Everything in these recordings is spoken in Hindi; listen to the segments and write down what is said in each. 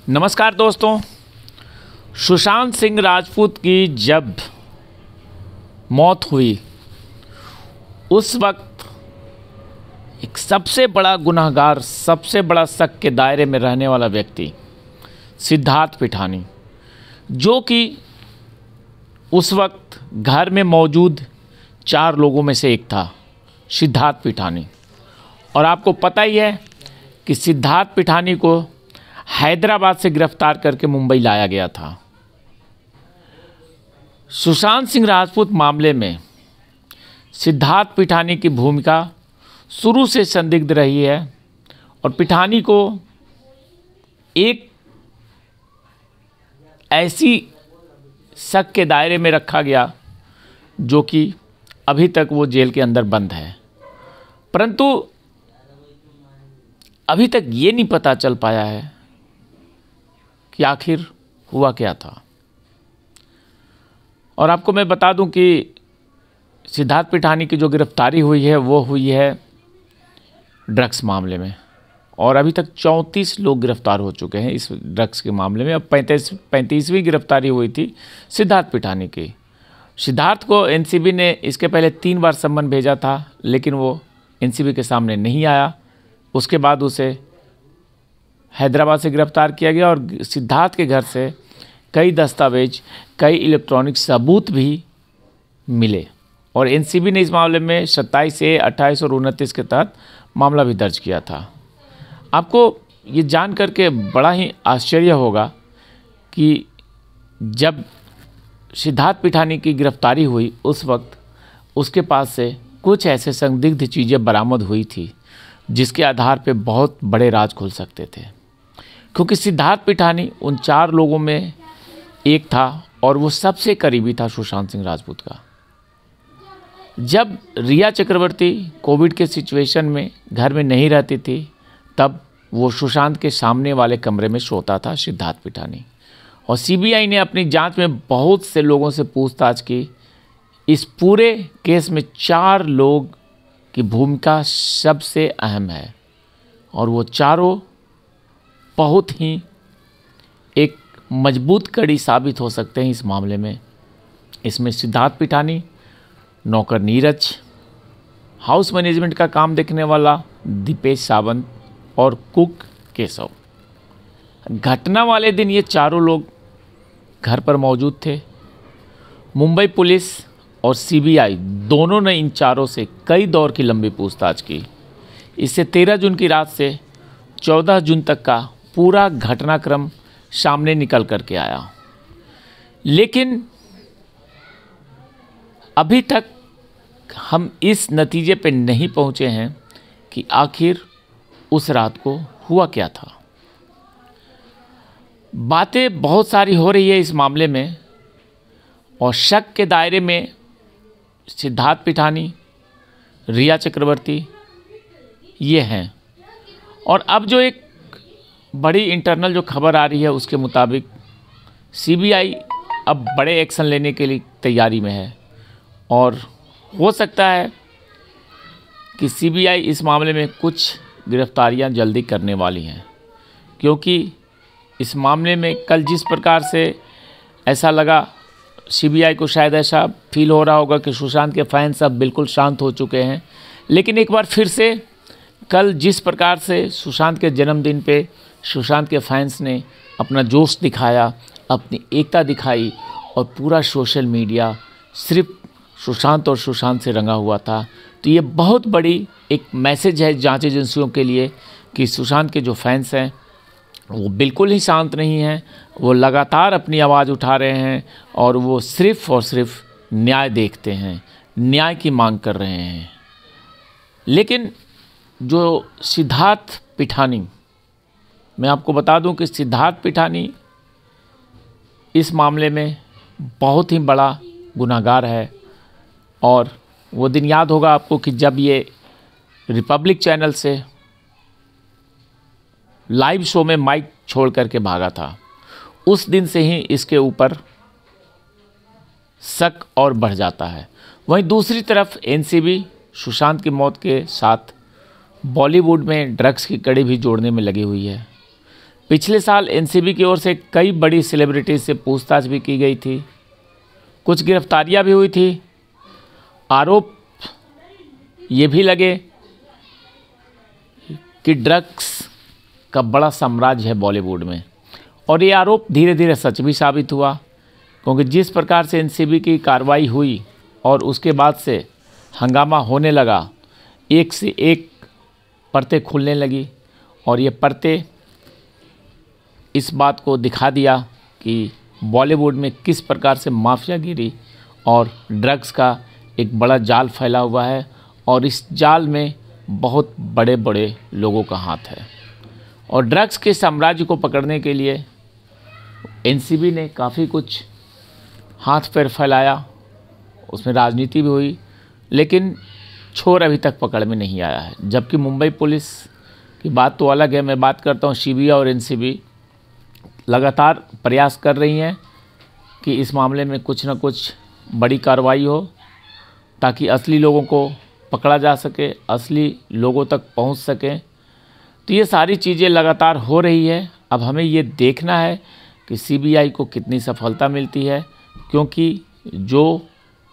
नमस्कार दोस्तों, सुशांत सिंह राजपूत की जब मौत हुई उस वक्त एक सबसे बड़ा गुनहगार, सबसे बड़ा शक के दायरे में रहने वाला व्यक्ति सिद्धार्थ पिठानी, जो कि उस वक्त घर में मौजूद 4 लोगों में से एक था, सिद्धार्थ पिठानी। और आपको पता ही है कि सिद्धार्थ पिठानी को हैदराबाद से गिरफ्तार करके मुंबई लाया गया था। सुशांत सिंह राजपूत मामले में सिद्धार्थ पिठानी की भूमिका शुरू से संदिग्ध रही है और पिठानी को एक ऐसी शक के दायरे में रखा गया जो कि अभी तक वो जेल के अंदर बंद है। परंतु अभी तक ये नहीं पता चल पाया है कि आखिर हुआ क्या था। और आपको मैं बता दूं कि सिद्धार्थ पिठानी की जो गिरफ्तारी हुई है वो हुई है ड्रग्स मामले में, और अभी तक 34 लोग गिरफ्तार हो चुके हैं इस ड्रग्स के मामले में। अब 35वीं गिरफ्तारी हुई थी सिद्धार्थ पिठानी की। सिद्धार्थ को एनसीबी ने इसके पहले 3 बार सम्मन भेजा था, लेकिन वो एनसीबी के सामने नहीं आया। उसके बाद उसे हैदराबाद से गिरफ्तार किया गया और सिद्धार्थ के घर से कई दस्तावेज, कई इलेक्ट्रॉनिक सबूत भी मिले और एनसीबी ने इस मामले में 27 ए, 28 और 29 के तहत मामला भी दर्ज किया था। आपको ये जान करके बड़ा ही आश्चर्य होगा कि जब सिद्धार्थ पिठानी की गिरफ्तारी हुई उस वक्त उसके पास से कुछ ऐसे संदिग्ध चीज़ें बरामद हुई थी जिसके आधार पे बहुत बड़े राज खुल सकते थे, क्योंकि सिद्धार्थ पिठानी उन 4 लोगों में एक था और वो सबसे करीबी था सुशांत सिंह राजपूत का। जब रिया चक्रवर्ती कोविड के सिचुएशन में घर में नहीं रहती थी, तब वो सुशांत के सामने वाले कमरे में सोता था सिद्धार्थ पिठानी। और सीबीआई ने अपनी जांच में बहुत से लोगों से पूछताछ की। इस पूरे केस में 4 लोग की भूमिका सबसे अहम है और वो चारों बहुत ही एक मजबूत कड़ी साबित हो सकते हैं इस मामले में। इसमें सिद्धार्थ पिठानी, नौकर नीरज, हाउस मैनेजमेंट का काम देखने वाला दीपेश सावंत और कुक केशव। घटना वाले दिन ये चारों लोग घर पर मौजूद थे। मुंबई पुलिस और सीबीआई दोनों ने इन चारों से कई दौर की लंबी पूछताछ की। इससे 13 जून की रात से 14 जून तक का पूरा घटनाक्रम सामने निकल करके आया, लेकिन अभी तक हम इस नतीजे पे नहीं पहुंचे हैं कि आखिर उस रात को हुआ क्या था। बातें बहुत सारी हो रही है इस मामले में और शक के दायरे में सिद्धार्थ पिठानी, रिया चक्रवर्ती ये हैं। और अब जो एक बड़ी इंटरनल जो खबर आ रही है उसके मुताबिक सीबीआई अब बड़े एक्शन लेने के लिए तैयारी में है और हो सकता है कि सीबीआई इस मामले में कुछ गिरफ्तारियां जल्दी करने वाली हैं, क्योंकि इस मामले में कल जिस प्रकार से ऐसा लगा, सीबीआई को शायद ऐसा फील हो रहा होगा कि सुशांत के फैंस अब बिल्कुल शांत हो चुके हैं, लेकिन एक बार फिर से कल जिस प्रकार से सुशांत के जन्मदिन पे सुशांत के फैंस ने अपना जोश दिखाया, अपनी एकता दिखाई और पूरा सोशल मीडिया सिर्फ सुशांत और सुशांत से रंगा हुआ था, तो ये बहुत बड़ी एक मैसेज है जांच एजेंसियों के लिए कि सुशांत के जो फैंस हैं वो बिल्कुल ही शांत नहीं हैं। वो लगातार अपनी आवाज़ उठा रहे हैं और वो सिर्फ़ और सिर्फ न्याय देखते हैं, न्याय की मांग कर रहे हैं। लेकिन जो सिद्धार्थ पिठानी, मैं आपको बता दूं कि सिद्धार्थ पिठानी इस मामले में बहुत ही बड़ा गुनहगार है। और वो दिन याद होगा आपको कि जब ये रिपब्लिक चैनल से लाइव शो में माइक छोड़ करके भागा था, उस दिन से ही इसके ऊपर शक और बढ़ जाता है। वहीं दूसरी तरफ एनसीबी सुशांत की मौत के साथ बॉलीवुड में ड्रग्स की कड़ी भी जोड़ने में लगी हुई है। पिछले साल एनसीबी की ओर से कई बड़ी सेलिब्रिटीज से पूछताछ भी की गई थी, कुछ गिरफ्तारियां भी हुई थी। आरोप ये भी लगे कि ड्रग्स का बड़ा साम्राज्य है बॉलीवुड में, और ये आरोप धीरे धीरे सच भी साबित हुआ, क्योंकि जिस प्रकार से एनसीबी की कार्रवाई हुई और उसके बाद से हंगामा होने लगा, एक से एक परतें खुलने लगी, और ये परतें इस बात को दिखा दिया कि बॉलीवुड में किस प्रकार से माफियागिरी और ड्रग्स का एक बड़ा जाल फैला हुआ है, और इस जाल में बहुत बड़े बड़े लोगों का हाथ है। और ड्रग्स के साम्राज्य को पकड़ने के लिए एनसीबी ने काफ़ी कुछ हाथ पैर फैलाया, उसमें राजनीति भी हुई, लेकिन छोर अभी तक पकड़ में नहीं आया है। जबकि मुंबई पुलिस की बात तो अलग है, मैं बात करता हूँ सीबीआई और एनसीबी लगातार प्रयास कर रही हैं कि इस मामले में कुछ न कुछ बड़ी कार्रवाई हो, ताकि असली लोगों को पकड़ा जा सके, असली लोगों तक पहुंच सके। तो ये सारी चीज़ें लगातार हो रही है। अब हमें ये देखना है कि सीबीआई को कितनी सफलता मिलती है, क्योंकि जो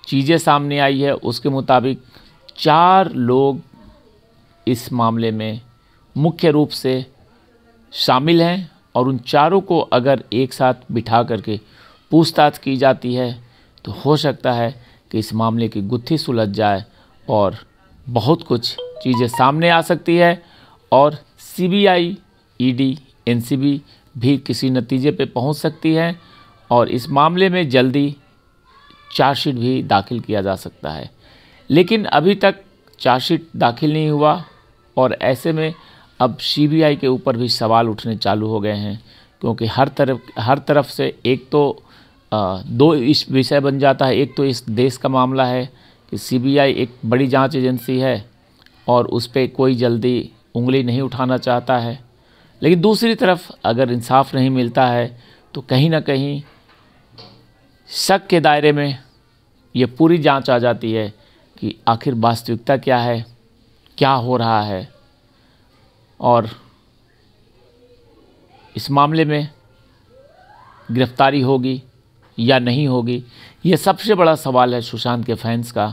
चीज़ें सामने आई है उसके मुताबिक 4 लोग इस मामले में मुख्य रूप से शामिल हैं, और उन चारों को अगर एक साथ बिठा करके पूछताछ की जाती है तो हो सकता है कि इस मामले की गुत्थी सुलझ जाए और बहुत कुछ चीज़ें सामने आ सकती है, और सीबीआई, ईडी, एनसीबी भी किसी नतीजे पे पहुंच सकती है, और इस मामले में जल्दी चार्जशीट भी दाखिल किया जा सकता है। लेकिन अभी तक चार्जशीट दाखिल नहीं हुआ, और ऐसे में अब सीबीआई के ऊपर भी सवाल उठने चालू हो गए हैं, क्योंकि हर तरफ से एक तो 2 इस विषय बन जाता है। एक तो इस देश का मामला है कि सीबीआई एक बड़ी जांच एजेंसी है और उस पर कोई जल्दी उंगली नहीं उठाना चाहता है, लेकिन दूसरी तरफ अगर इंसाफ नहीं मिलता है तो कहीं ना कहीं शक के दायरे में ये पूरी जांच आ जाती है कि आखिर वास्तविकता क्या है, क्या हो रहा है, और इस मामले में गिरफ्तारी होगी या नहीं होगी। ये सबसे बड़ा सवाल है सुशांत के फैंस का,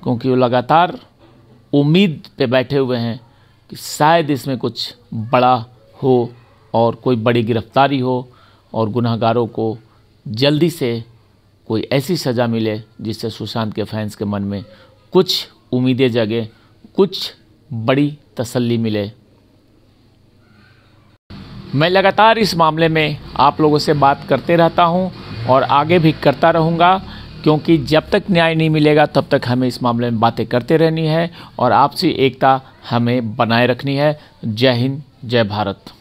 क्योंकि वो लगातार उम्मीद पे बैठे हुए हैं कि शायद इसमें कुछ बड़ा हो और कोई बड़ी गिरफ्तारी हो और गुनहगारों को जल्दी से कोई ऐसी सज़ा मिले जिससे सुशांत के फैंस के मन में कुछ उम्मीदें जगे, कुछ बड़ी तसल्ली मिले। मैं लगातार इस मामले में आप लोगों से बात करते रहता हूं और आगे भी करता रहूंगा, क्योंकि जब तक न्याय नहीं मिलेगा तब तक हमें इस मामले में बातें करते रहनी है और आपसी एकता हमें बनाए रखनी है। जय हिंद, जय भारत।